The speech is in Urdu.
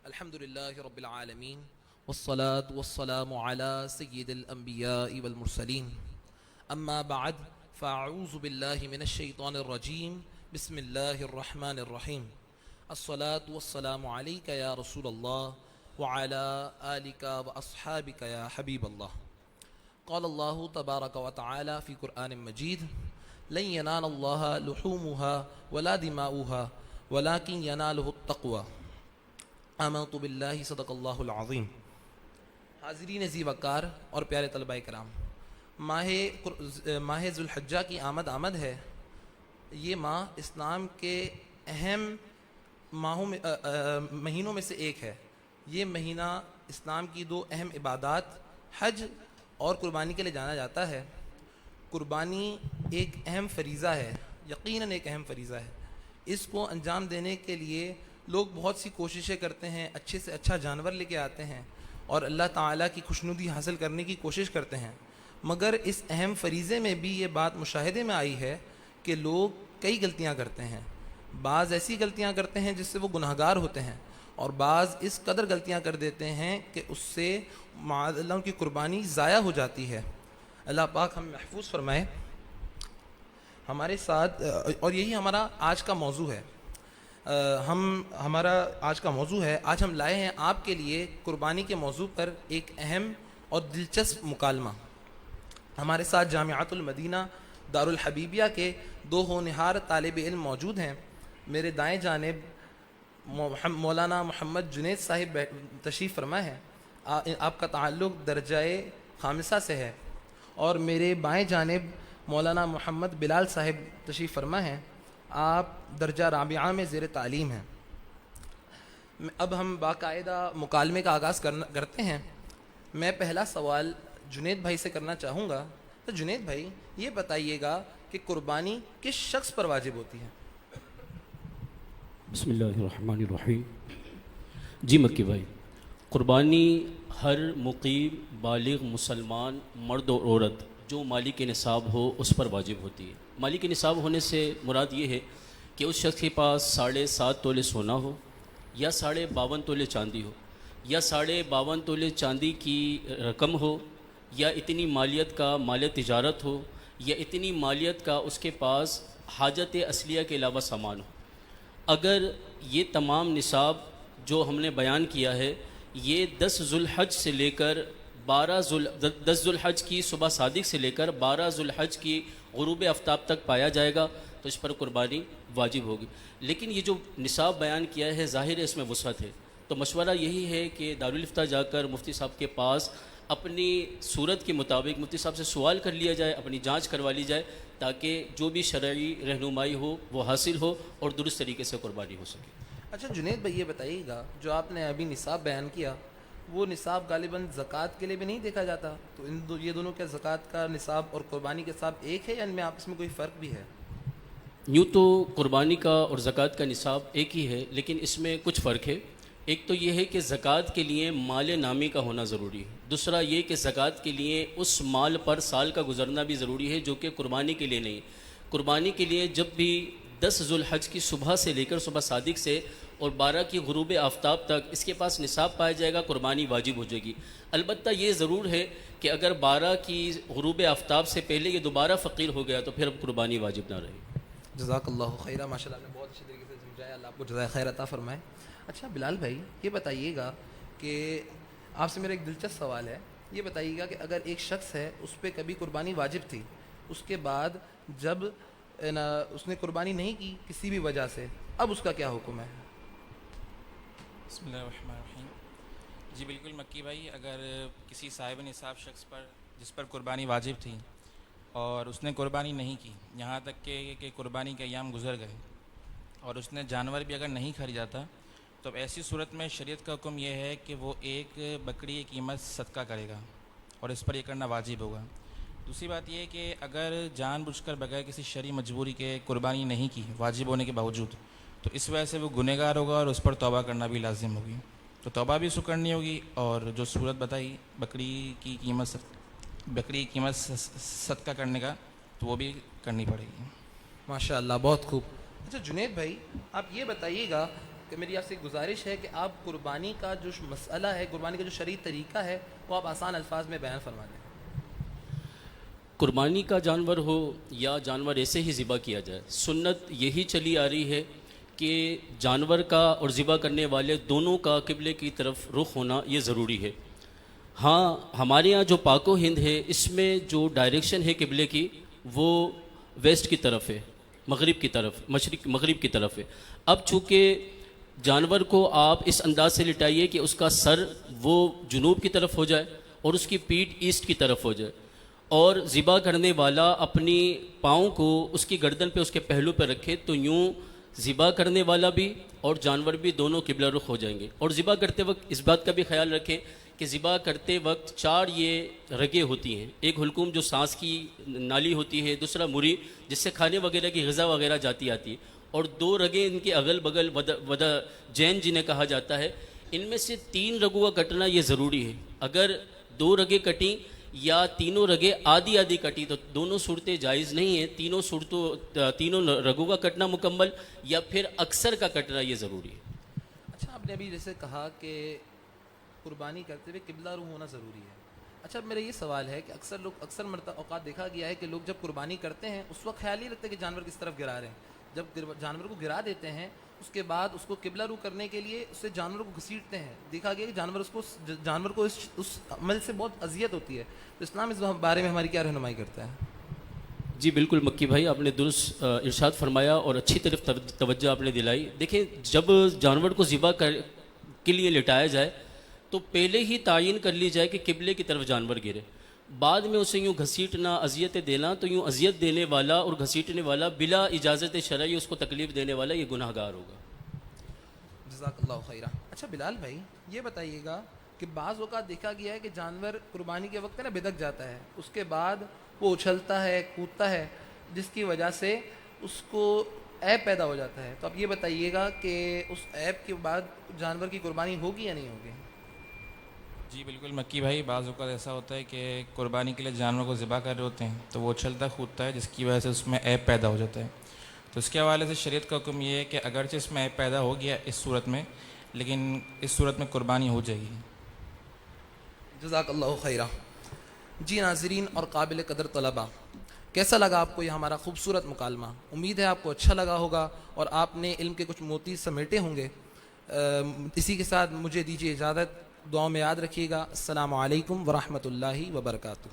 الحمد لله رب العالمين والصلاة والسلام على سيد الأنبياء والمرسلين أما بعد فأعوذ بالله من الشيطان الرجيم بسم الله الرحمن الرحيم الصلاة والسلام عليك يا رسول الله وعلى آلك وأصحابك يا حبيب الله قال الله تبارك وتعالى في قرآن مجيد لن ينال الله لحومها ولا دماؤها ولكن يناله التقوى آمنت باللہ صدق اللہ العظیم۔ حاضرین ذی وقار اور پیارے طلباء کرام، ماہ ذوالحجہ کی آمد ہے۔ یہ ماہ اسلام کے اہم مہینوں میں سے ایک ہے۔ یہ مہینہ اسلام کی دو اہم عبادات حج اور قربانی کے لیے جانا جاتا ہے۔ قربانی ایک اہم فریضہ ہے، یقیناً ایک اہم فریضہ ہے۔ اس کو انجام دینے کے لیے لوگ بہت سی کوششیں کرتے ہیں، اچھے سے اچھا جانور لے کے آتے ہیں اور اللہ تعالیٰ کی خوشنودی حاصل کرنے کی کوشش کرتے ہیں، مگر اس اہم فریضے میں بھی یہ بات مشاہدے میں آئی ہے کہ لوگ کئی غلطیاں کرتے ہیں۔ بعض ایسی غلطیاں کرتے ہیں جس سے وہ گناہگار ہوتے ہیں، اور بعض اس قدر غلطیاں کر دیتے ہیں کہ اس سے معاذ اللہ کی قربانی ضائع ہو جاتی ہے۔ اللہ پاک ہم محفوظ فرمائے۔ ہمارے ساتھ اور یہی ہمارا آج کا موضوع ہے۔ ہمارا آج کا موضوع ہے، آج ہم لائے ہیں آپ کے لیے قربانی کے موضوع پر ایک اہم اور دلچسپ مکالمہ۔ ہمارے ساتھ جامعۃ المدینہ دارالحبیبیہ کے دو ہونہار طالب علم موجود ہیں۔ میرے دائیں جانب مولانا محمد جنید صاحب تشریف فرما ہے، آپ کا تعلق درجۂ خامسہ سے ہے، اور میرے بائیں جانب مولانا محمد بلال صاحب تشریف فرما ہیں، آپ درجہ رابعہ میں زیر تعلیم ہیں۔ اب ہم باقاعدہ مکالمے کا آغاز کرتے ہیں۔ میں پہلا سوال جنید بھائی سے کرنا چاہوں گا۔ تو جنید بھائی یہ بتائیے گا کہ قربانی کس شخص پر واجب ہوتی ہے؟ بسم اللہ الرحمن الرحیم۔ جی مکی بھائی، قربانی ہر مقیم بالغ مسلمان مرد اور عورت جو مالک نصاب ہو اس پر واجب ہوتی ہے۔ مالک نصاب ہونے سے مراد یہ ہے کہ اس شخص کے پاس 7.5 تولے سونا ہو، یا 52.5 تولے چاندی ہو، یا 52.5 تولے چاندی کی رقم ہو، یا اتنی مالیت کا مال تجارت ہو، یا اتنی مالیت کا اس کے پاس حاجت اصلیہ کے علاوہ سامان ہو۔ اگر یہ تمام نصاب جو ہم نے بیان کیا ہے یہ 10 ذوالحج سے لے کر 10 ذوالحج کی صبح صادق سے لے کر 12 ذوالحج کی غروب آفتاب تک پایا جائے گا تو اس پر قربانی واجب ہوگی۔ لیکن یہ جو نصاب بیان کیا ہے ظاہر ہے اس میں وسعت ہے، تو مشورہ یہی ہے کہ دارالفتہ جا کر مفتی صاحب کے پاس اپنی صورت کے مطابق مفتی صاحب سے سوال کر لیا جائے، اپنی جانچ کروا لی جائے، تاکہ جو بھی شرعی رہنمائی ہو وہ حاصل ہو اور درست طریقے سے قربانی ہو سکے۔ اچھا جنید بھائی یہ بتائیے گا، جو آپ نے ابھی نصاب بیان کیا وہ نصاب غالباً زکوٰۃ کے لیے بھی نہیں دیکھا جاتا، تو یہ دونوں کیا زکوٰۃ کا نصاب اور قربانی کے نصاب ایک ہے یا ان میں آپس میں کوئی فرق بھی ہے؟ یوں تو قربانی کا اور زکوٰۃ کا نصاب ایک ہی ہے، لیکن اس میں کچھ فرق ہے۔ ایک تو یہ ہے کہ زکوٰۃ کے لیے مال نامی کا ہونا ضروری ہے، دوسرا یہ کہ زکوٰۃ کے لیے اس مال پر سال کا گزرنا بھی ضروری ہے، جو کہ قربانی کے لیے نہیں۔ قربانی کے لیے جب بھی 10 ذوالحج کی صبح سے لے کر صبح صادق سے اور 12 کی غروب آفتاب تک اس کے پاس نصاب پایا جائے گا، قربانی واجب ہو جائے گی۔ البتہ یہ ضرور ہے کہ اگر 12 کی غروب آفتاب سے پہلے یہ دوبارہ فقیر ہو گیا تو پھر اب قربانی واجب نہ رہے۔ جزاک اللہ خیرہ، ماشاء اللہ نے بہت اچھی طریقے سے سمجھایا، اللہ آپ کو جزائے خیر عطا فرمائے۔ اچھا بلال بھائی یہ بتائیے گا کہ آپ سے میرا ایک دلچسپ سوال ہے، یہ بتائیے گا کہ اگر ایک شخص ہے اس پہ کبھی قربانی واجب تھی، اس کے بعد جب اس نے قربانی نہیں کی کسی بھی وجہ سے، اب اس کا کیا حکم ہے؟ بسم اللہ الرحمن الرحیم۔ جی بالکل مکی بھائی، اگر کسی صاحب نصاب شخص پر جس پر قربانی واجب تھی اور اس نے قربانی نہیں کی، یہاں تک کہ قربانی کے ایام گزر گئے اور اس نے جانور بھی اگر نہیں خریدا تھا، تو اب ایسی صورت میں شریعت کا حکم یہ ہے کہ وہ ایک بکری کی قیمت صدقہ کرے گا اور اس پر یہ کرنا واجب ہوگا۔ دوسری بات یہ ہے کہ اگر جان بوجھ کر بغیر کسی شرعی مجبوری کے قربانی نہیں کی واجب ہونے کے باوجود، تو اس وجہ سے وہ گنہگار ہوگا اور اس پر توبہ کرنا بھی لازم ہوگی، تو توبہ بھی اس کو کرنی ہوگی، اور جو صورت بتائی بکری کی قیمت صدقہ کرنے کا، تو وہ بھی کرنی پڑے گی۔ ماشاء اللہ بہت خوب۔ اچھا جنید بھائی آپ یہ بتائیے گا کہ کہ میری آپ سے گزارش ہے کہ آپ قربانی کا جو مسئلہ ہے، قربانی کا جو شرعی طریقہ ہے، وہ آپ آسان الفاظ میں بیان فرما دیں۔ قربانی کا جانور ہو یا جانور ایسے ہی ذبح کیا جائے، سنت یہی چلی آ رہی ہے کہ جانور کا اور ذبح کرنے والے دونوں کا قبلے کی طرف رخ ہونا یہ ضروری ہے۔ ہاں، ہمارے یہاں جو پاک و ہند ہے اس میں جو ڈائریکشن ہے قبلے کی وہ ویسٹ کی طرف ہے، مغرب کی طرف، مغرب کی طرف ہے۔ اب چونکہ جانور کو آپ اس انداز سے لٹائیے کہ اس کا سر وہ جنوب کی طرف ہو جائے اور اس کی پیٹھ ایسٹ کی طرف ہو جائے، اور ذبح کرنے والا اپنی پاؤں کو اس کی گردن پہ، اس کے پہلو پہ رکھے، تو یوں ذبح کرنے والا بھی اور جانور بھی دونوں قبلہ رخ ہو جائیں گے۔ اور ذبح کرتے وقت اس بات کا بھی خیال رکھیں کہ ذبح کرتے وقت 4 یہ رگیں ہوتی ہیں، ایک حلقوم جو سانس کی نالی ہوتی ہے، دوسرا مری جس سے کھانے وغیرہ کی غذا وغیرہ جاتی آتی ہے، اور 2 رگیں ان کے اگل بغل ودا جین جنہیں کہا جاتا ہے۔ ان میں سے 3 رگوں کا کٹنا یہ ضروری ہے۔ اگر 2 رگیں کٹیں یا تینوں رگیں آدھی آدھی کٹی تو دونوں صورتیں جائز نہیں ہیں، تینوں رگوں کا کٹنا مکمل یا پھر اکثر کا کٹنا یہ ضروری ہے۔ اچھا، آپ نے ابھی جیسے کہا کہ قربانی کرتے ہوئے قبلہ رو ہونا ضروری ہے۔ اچھا، میرا یہ سوال ہے کہ اکثر اوقات دیکھا گیا ہے کہ لوگ جب قربانی کرتے ہیں اس وقت خیال ہی رکھتے کہ جانور کس طرف گرا رہے ہیں۔ جب جانور کو گرا دیتے ہیں اس کے بعد اس کو قبلہ رو کرنے کے لیے اس سے جانور کو گھسیٹتے ہیں، دیکھا گیا کہ جانور کو اس عمل سے بہت اذیت ہوتی ہے۔ تو اسلام اس بارے میں ہماری کیا رہنمائی کرتا ہے؟ جی بالکل مکی بھائی، آپ نے درست ارشاد فرمایا اور اچھی طرف توجہ آپ نے دلائی۔ دیکھیں، جب جانور کو ذبح کے لیے لٹایا جائے تو پہلے ہی تعین کر لی جائے کہ قبلے کی طرف جانور گرے، بعد میں اسے یوں گھسیٹنا، اذیت دینا، تو یوں اذیت دینے والا اور گھسیٹنے والا بلا اجازت شرعی اس کو تکلیف دینے والا یہ گناہ گار ہوگا۔ جزاک اللہ خیرہ۔ اچھا بلال بھائی، یہ بتائیے گا کہ بعض اوقات دیکھا گیا ہے کہ جانور قربانی کے وقت نا بدک جاتا ہے، اس کے بعد وہ اچھلتا ہے، کودتا ہے، جس کی وجہ سے اس کو عیب پیدا ہو جاتا ہے۔ تو آپ یہ بتائیے گا کہ اس عیب کے بعد جانور کی قربانی ہوگی یا نہیں ہوگی؟ جی بالکل مکی بھائی، بعض اوقات ایسا ہوتا ہے کہ قربانی کے لیے جانور کو ذبح کر رہے ہوتے ہیں تو وہ اچھلتا کودتا ہے، جس کی وجہ سے اس میں عیب پیدا ہو جاتا ہے۔ تو اس کے حوالے سے شریعت کا حکم یہ ہے کہ اگرچہ اس میں عیب پیدا ہو گیا اس صورت میں، لیکن اس صورت میں قربانی ہو جائے گی۔ جزاک اللہ خیرہ۔ جی ناظرین اور قابل قدر طلباء، کیسا لگا آپ کو یہ ہمارا خوبصورت مکالمہ؟ امید ہے آپ کو اچھا لگا ہوگا اور آپ نے علم کے کچھ موتی سمیٹے ہوں گے۔ اسی کے ساتھ مجھے دیجیے اجازت، دعاؤں میں یاد رکھیے گا۔ السلام علیکم ورحمۃ اللہ وبرکاتہ۔